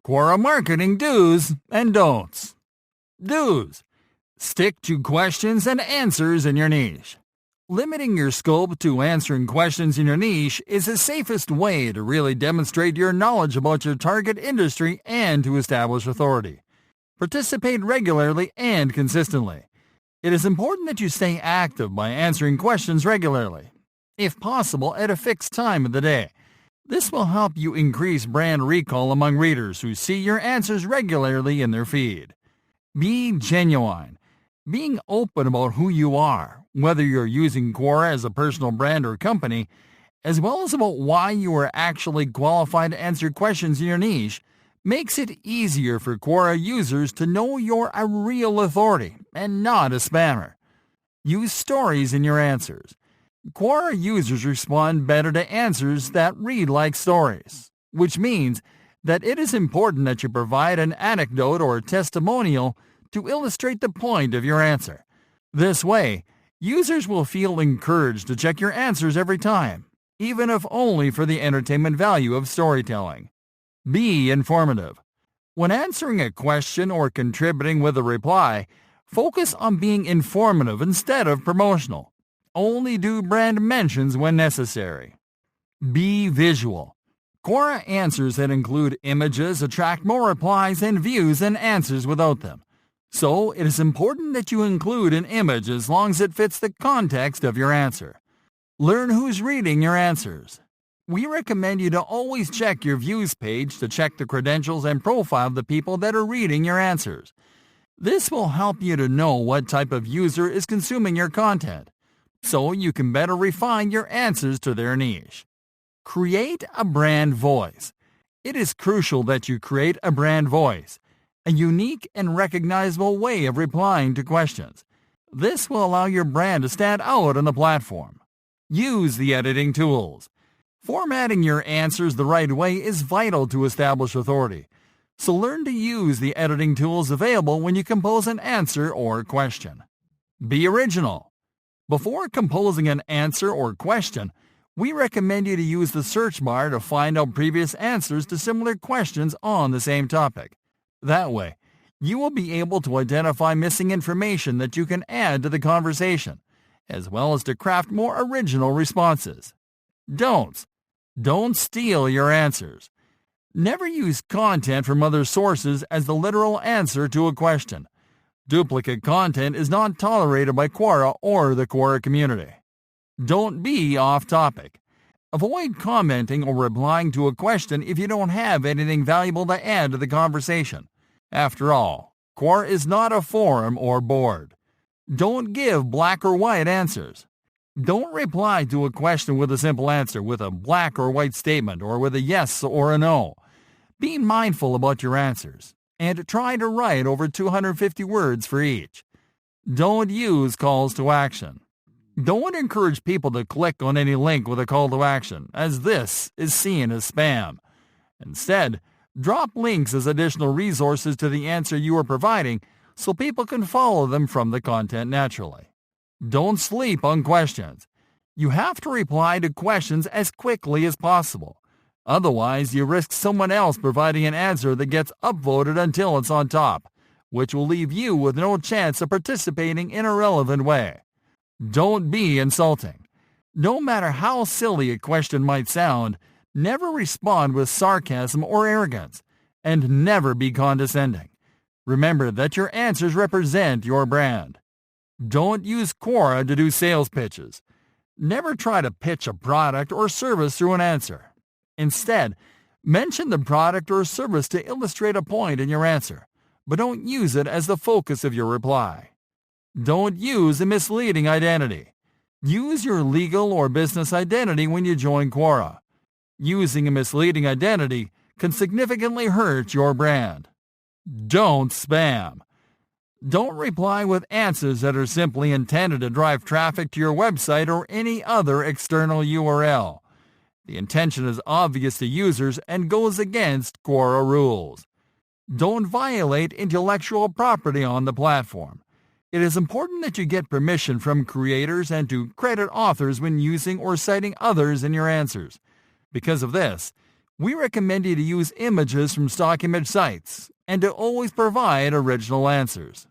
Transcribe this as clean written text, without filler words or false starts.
Quora marketing do's and don'ts. Do's. Stick to questions and answers in your niche. Limiting your scope to answering questions in your niche is the safest way to really demonstrate your knowledge about your target industry and to establish authority. Participate regularly and consistently. It is important that you stay active by answering questions regularly, if possible at a fixed time of the day. This will help you increase brand recall among readers who see your answers regularly in their feed. Be genuine. Being open about who you are, whether you're using Quora as a personal brand or company, as well as about why you are actually qualified to answer questions in your niche, makes it easier for Quora users to know you're a real authority and not a spammer. Use stories in your answers. Quora users respond better to answers that read like stories, which means that it is important that you provide an anecdote or testimonial to illustrate the point of your answer. This way, users will feel encouraged to check your answers every time, even if only for the entertainment value of storytelling. Be informative. When answering a question or contributing with a reply, focus on being informative instead of promotional. Only do brand mentions when necessary. Be visual. Quora answers that include images attract more replies and views than answers without them. So, it is important that you include an image as long as it fits the context of your answer. Learn who's reading your answers. We recommend you to always check your views page to check the credentials and profile of the people that are reading your answers. This will help you to know what type of user is consuming your content, so you can better refine your answers to their niche. Create a brand voice. It is crucial that you create a brand voice, a unique and recognizable way of replying to questions. This will allow your brand to stand out on the platform. Use the editing tools. Formatting your answers the right way is vital to establish authority, so learn to use the editing tools available when you compose an answer or question. Be original. Before composing an answer or question, we recommend you to use the search bar to find out previous answers to similar questions on the same topic. That way, you will be able to identify missing information that you can add to the conversation, as well as to craft more original responses. Don'ts. Don't steal your answers. Never use content from other sources as the literal answer to a question. Duplicate content is not tolerated by Quora or the Quora community. Don't be off topic. Avoid commenting or replying to a question if you don't have anything valuable to add to the conversation. After all, Quora is not a forum or board. Don't give black or white answers. Don't reply to a question with a simple answer with a black or white statement or with a yes or a no. Be mindful about your answers and try to write over 250 words for each. Don't use calls to action. Don't encourage people to click on any link with a call to action, as this is seen as spam. Instead, drop links as additional resources to the answer you are providing so people can follow them from the content naturally. Don't sleep on questions. You have to reply to questions as quickly as possible. Otherwise, you risk someone else providing an answer that gets upvoted until it's on top, which will leave you with no chance of participating in a relevant way. Don't be insulting. No matter how silly a question might sound, never respond with sarcasm or arrogance, and never be condescending. Remember that your answers represent your brand. Don't use Quora to do sales pitches. Never try to pitch a product or service through an answer. Instead, mention the product or service to illustrate a point in your answer, but don't use it as the focus of your reply. Don't use a misleading identity. Use your legal or business identity when you join Quora. Using a misleading identity can significantly hurt your brand. Don't spam. Don't reply with answers that are simply intended to drive traffic to your website or any other external URL. The intention is obvious to users and goes against Quora rules. Don't violate intellectual property on the platform. It is important that you get permission from creators and to credit authors when using or citing others in your answers. Because of this, We recommend you to use images from stock image sites and to always provide original answers.